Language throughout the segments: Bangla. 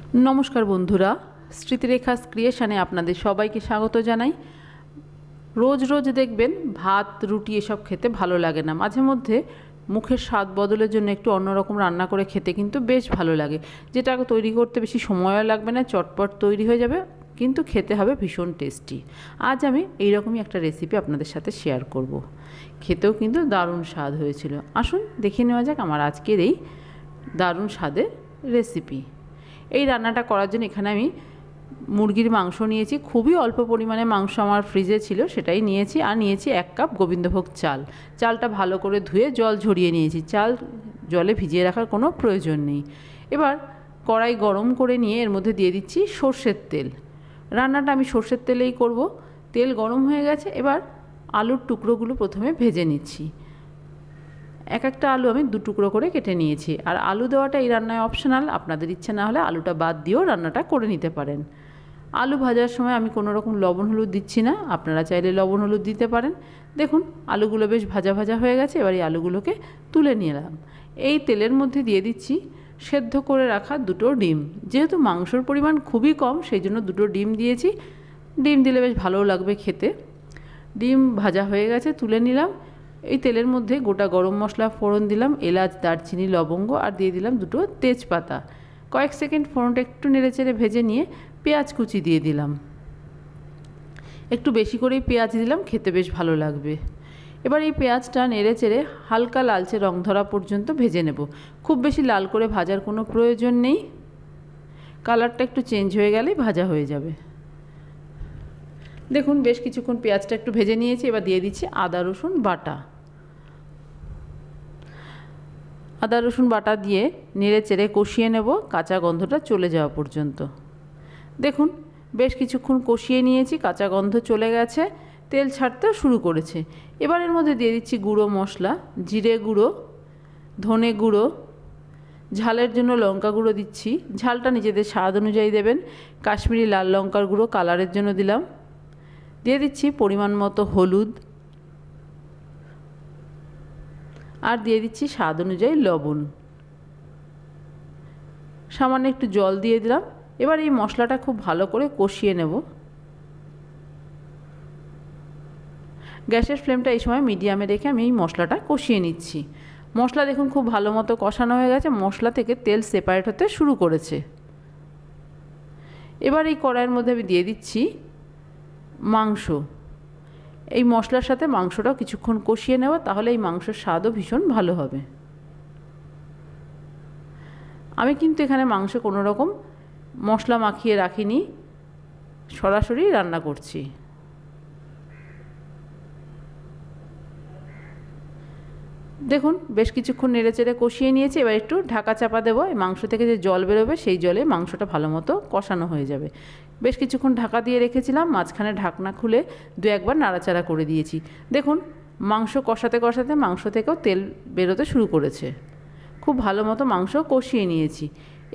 নমস্কার বন্ধুরা, স্মৃতিরেখাস ক্রিয়েশনে আপনাদের সবাইকে স্বাগত জানাই। রোজ রোজ দেখবেন ভাত রুটি এসব খেতে ভালো লাগে না, মাঝে মধ্যে মুখের স্বাদ বদলের জন্য একটু অন্যরকম রান্না করে খেতে কিন্তু বেশ ভালো লাগে, যেটা তৈরি করতে বেশি সময়ও লাগবে না, চটপট তৈরি হয়ে যাবে, কিন্তু খেতে হবে ভীষণ টেস্টি। আজ আমি এইরকমই একটা রেসিপি আপনাদের সাথে শেয়ার করব। খেতেও কিন্তু দারুণ স্বাদ হয়েছিল। আসুন দেখে নেওয়া যাক আমার আজকের এই দারুণ স্বাদের রেসিপি। এই রান্নাটা করার জন্য এখানে আমি মুরগির মাংস নিয়েছি, খুবই অল্প পরিমাণে মাংস আমার ফ্রিজে ছিল, সেটাই নিয়েছি। আর নিয়েছি 1 কাপ গোবিন্দভোগ চাল। চালটা ভালো করে ধুয়ে জল ঝরিয়ে নিয়েছি, চাল জলে ভিজিয়ে রাখার কোনো প্রয়োজন নেই। এবার কড়াই গরম করে নিয়ে এর মধ্যে দিয়ে দিচ্ছি সর্ষের তেল। রান্নাটা আমি সর্ষের তেলেই করব। তেল গরম হয়ে গেছে, এবার আলুর টুকরোগুলো প্রথমে ভেজে নিচ্ছি। এক একটা আলু আমি 2 টুকরো করে কেটে নিয়েছি। আর আলু দেওয়াটা এই রান্নায় অপশনাল, আপনাদের ইচ্ছে না হলে আলুটা বাদ দিয়েও রান্নাটা করে নিতে পারেন। আলু ভাজার সময় আমি কোনো রকম লবণ হলুদ দিচ্ছি না, আপনারা চাইলে লবণ হলুদ দিতে পারেন। দেখুন আলুগুলো বেশ ভাজা ভাজা হয়ে গেছে, এবার এই আলুগুলোকে তুলে নিলাম। এই তেলের মধ্যে দিয়ে দিচ্ছি সেদ্ধ করে রাখা 2টো ডিম। যেহেতু মাংসর পরিমাণ খুবই কম, সেই জন্য 2টো ডিম দিয়েছি। ডিম দিলে বেশ ভালোও লাগবে খেতে। ডিম ভাজা হয়ে গেছে, তুলে নিলাম। এই তেলের মধ্যে গোটা গরম মশলা ফোড়ন দিলাম, এলাচ দারচিনি লবঙ্গ, আর দিয়ে দিলাম 2টো তেজপাতা। কয়েক সেকেন্ড ফোড়নটা একটু নেড়েচেড়ে ভেজে নিয়ে পেঁয়াজ কুচি দিয়ে দিলাম। একটু বেশি করেই পেঁয়াজ দিলাম, খেতে বেশ ভালো লাগবে। এবার এই পেঁয়াজটা নেড়েচেড়ে হালকা লালচে রং ধরা পর্যন্ত ভেজে নেব। খুব বেশি লাল করে ভাজার কোনো প্রয়োজন নেই, কালারটা একটু চেঞ্জ হয়ে গেলেই ভাজা হয়ে যাবে। দেখুন বেশ কিছুক্ষণ পেঁয়াজটা একটু ভেজে নিয়েছি। এবার দিয়ে দিচ্ছি আদা রসুন বাটা। আদা রসুন বাটা দিয়ে নেড়ে চেড়ে কষিয়ে নেব কাঁচা গন্ধটা চলে যাওয়া পর্যন্ত। দেখুন বেশ কিছুক্ষণ কষিয়ে নিয়েছি, কাঁচা গন্ধ চলে গেছে, তেল ছাড়তেও শুরু করেছে। এবার এর মধ্যে দিয়ে দিচ্ছি গুঁড়ো মশলা, জিরে গুঁড়ো, ধনে গুঁড়ো, ঝালের জন্য লঙ্কা গুঁড়ো দিচ্ছি, ঝালটা নিজেদের স্বাদ অনুযায়ী দেবেন। কাশ্মীরি লাল লঙ্কার গুঁড়ো কালারের জন্য দিলাম। দিয়ে দিচ্ছি পরিমাণ মতো হলুদ, আর দিয়ে দিচ্ছি স্বাদ অনুযায়ী লবণ। সামান্য একটু জল দিয়ে দিলাম। এবার এই মশলাটা খুব ভালো করে কষিয়ে নেব। গ্যাসের ফ্লেমটা এই সময় মিডিয়ামে রেখে আমি এই মশলাটা কষিয়ে নিচ্ছি। মশলা দেখুন খুব ভালো মতো কষানো হয়ে গেছে, মশলা থেকে তেল সেপারেট হতে শুরু করেছে। এবার এই কড়াইয়ের মধ্যে আমি দিয়ে দিচ্ছি মাংস। এই মশলার সাথে মাংসটাও কিছুক্ষণ কষিয়ে নেব, তাহলে এই মাংসের স্বাদও ভীষণ ভালো হবে। আমি কিন্তু এখানে মাংস কোনো রকম মশলা মাখিয়ে রাখিনি, সরাসরি রান্না করছি। দেখুন বেশ কিছুক্ষণ নেড়েচেড়ে কষিয়ে নিয়েছি। এবার একটু ঢাকা চাপা দেবো, এই মাংস থেকে যে জল বেরোবে সেই জলে মাংসটা ভালো মতো কষানো হয়ে যাবে। বেশ কিছুক্ষণ ঢাকা দিয়ে রেখেছিলাম, মাঝখানে ঢাকনা খুলে 2-1 বার নাড়াচাড়া করে দিয়েছি। দেখুন মাংস কষাতে কষাতে মাংস থেকেও তেল বেরোতে শুরু করেছে। খুব ভালো মতো মাংস কষিয়ে নিয়েছি।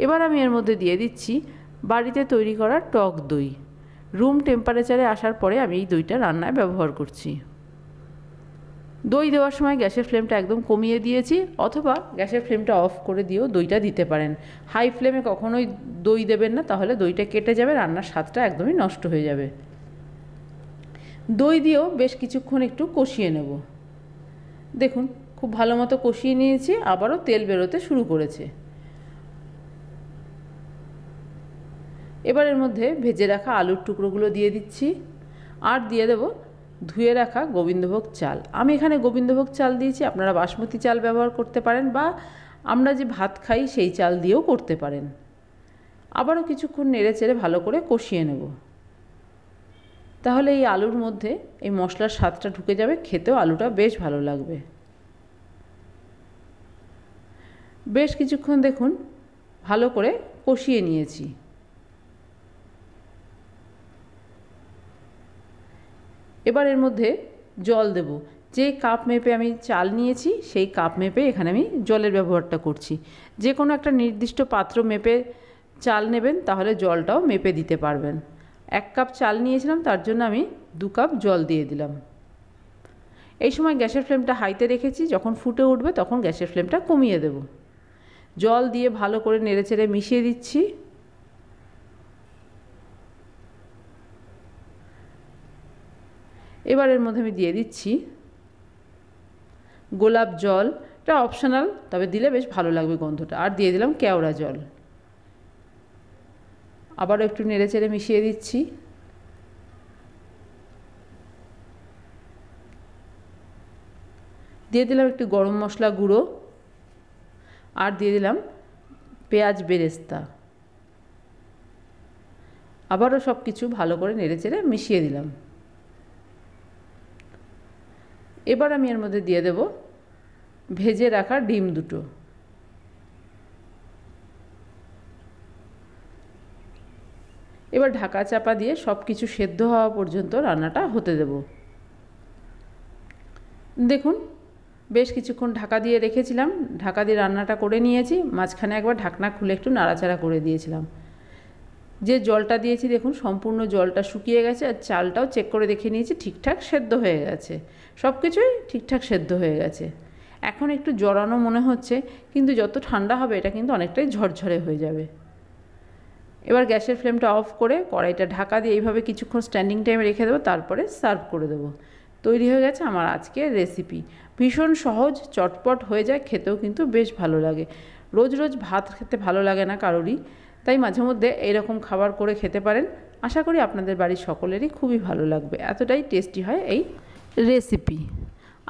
এবার আমি এর মধ্যে দিয়ে দিচ্ছি বাড়িতে তৈরি করা টক দই। রুম টেম্পারেচারে আসার পরে আমি এই দইটা রান্নায় ব্যবহার করছি। দই দেওয়ার সময় গ্যাসের ফ্লেমটা একদম কমিয়ে দিয়েছি, অথবা গ্যাসের ফ্লেমটা অফ করে দিয়েও দইটা দিতে পারেন। হাই ফ্লেমে কখনোই দই দেবেন না, তাহলে দইটা কেটে যাবে, রান্নার স্বাদটা একদমই নষ্ট হয়ে যাবে। দই দিয়েও বেশ কিছুক্ষণ একটু কষিয়ে নেব। দেখুন খুব ভালো মতো কষিয়ে নিয়েছি, আবারও তেল বেরোতে শুরু করেছে। এবার এর মধ্যে ভেজে রাখা আলুর টুকরোগুলো দিয়ে দিচ্ছি, আর দিয়ে দেব ধুয়ে রাখা গোবিন্দভোগ চাল। আমি এখানে গোবিন্দভোগ চাল দিয়েছি, আপনারা বাসমতি চাল ব্যবহার করতে পারেন, বা আমরা যে ভাত খাই সেই চাল দিয়েও করতে পারেন। আবারও কিছুক্ষণ নেড়েচেড়ে ভালো করে কষিয়ে নেব, তাহলে এই আলুর মধ্যে এই মশলার স্বাদটা ঢুকে যাবে, খেতেও আলুটা বেশ ভালো লাগবে। বেশ কিছুক্ষণ দেখুন ভালো করে কষিয়ে নিয়েছি। এবার এর মধ্যে জল দেব। যে কাপ মেপে আমি চাল নিয়েছি সেই কাপ মেপে এখানে আমি জলের ব্যবহারটা করছি। যে কোনো একটা নির্দিষ্ট পাত্র মেপে চাল নেবেন, তাহলে জলটাও মেপে দিতে পারবেন। 1 কাপ চাল নিয়েছিলাম, তার জন্য আমি 2 কাপ জল দিয়ে দিলাম। এই সময় গ্যাসের ফ্লেমটা হাইতে রেখেছি, যখন ফুটে উঠবে তখন গ্যাসের ফ্লেমটা কমিয়ে দেব। জল দিয়ে ভালো করে নেড়েচেড়ে মিশিয়ে দিচ্ছি। এবার এর মধ্যে আমি দিয়ে দিচ্ছি গোলাপ জল, এটা অপশনাল, তবে দিলে বেশ ভালো লাগবে গন্ধটা। আর দিয়ে দিলাম কেওড়া জল। আবারও একটু নেড়েচেড়ে মিশিয়ে দিচ্ছি। দিয়ে দিলাম একটু গরম মশলা গুঁড়ো, আর দিয়ে দিলাম পেঁয়াজ বেরেস্তা। আবারও সব কিছু ভালো করে নেড়েচেড়ে মিশিয়ে দিলাম। এবার আমি এর মধ্যে দিয়ে দেব ভেজে রাখা ডিম দুটো। এবার ঢাকা চাপা দিয়ে সব কিছু সেদ্ধ হওয়া পর্যন্ত রান্নাটা হতে দেব। দেখুন বেশ কিছুক্ষণ ঢাকা দিয়ে রেখেছিলাম, ঢাকা দিয়ে রান্নাটা করে নিয়েছি। মাঝখানে একবার ঢাকনা খুলে একটু নাড়াচাড়া করে দিয়েছিলাম। যে জলটা দিয়েছি দেখুন সম্পূর্ণ জলটা শুকিয়ে গেছে, আর চালটাও চেক করে দেখে নিয়েছি ঠিকঠাক সেদ্ধ হয়ে গেছে, সব কিছুই ঠিকঠাক সেদ্ধ হয়ে গেছে। এখন একটু জড়ানো মনে হচ্ছে, কিন্তু যত ঠান্ডা হবে এটা কিন্তু অনেকটাই ঝরঝরে হয়ে যাবে। এবার গ্যাসের ফ্লেমটা অফ করে কড়াইটা ঢাকা দিয়ে এইভাবে কিছুক্ষণ স্ট্যান্ডিং টাইমে রেখে দেবো, তারপরে সার্ভ করে দেবো। তৈরি হয়ে গেছে আমার আজকের রেসিপি। ভীষণ সহজ, চটপট হয়ে যায়, খেতেও কিন্তু বেশ ভালো লাগে। রোজ রোজ ভাত খেতে ভালো লাগে না কারোরই, তাই মাঝে মধ্যে এইরকম খাবার করে খেতে পারেন। আশা করি আপনাদের বাড়ির সকলেরই খুবই ভালো লাগবে, এতটাই টেস্টি হয় এই রেসিপি।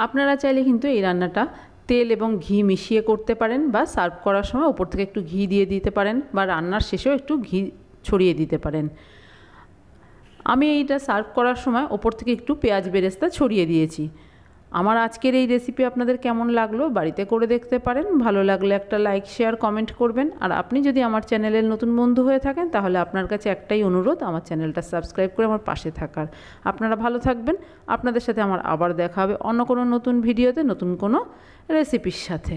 আপনারা চাইলে কিন্তু এই রান্নাটা তেল এবং ঘি মিশিয়ে করতে পারেন, বা সার্ভ করার সময় ওপর থেকে একটু ঘি দিয়ে দিতে পারেন, বা রান্নার শেষেও একটু ঘি ছড়িয়ে দিতে পারেন। আমি এইটা সার্ভ করার সময় ওপর থেকে একটু পেঁয়াজ বেরেস্তা ছড়িয়ে দিয়েছি। আমার আজকের এই রেসিপি আপনাদের কেমন লাগলো বাড়িতে করে দেখতে পারেন। ভালো লাগলে একটা লাইক, শেয়ার, কমেন্ট করবেন। আর আপনি যদি আমার চ্যানেলের নতুন বন্ধু হয়ে থাকেন তাহলে আপনার কাছে একটাই অনুরোধ, আমার চ্যানেলটা সাবস্ক্রাইব করে আমার পাশে থাকার। আপনারা ভালো থাকবেন। আপনাদের সাথে আমার আবার দেখা হবে অন্য কোনো নতুন ভিডিওতে, নতুন কোনো রেসিপির সাথে।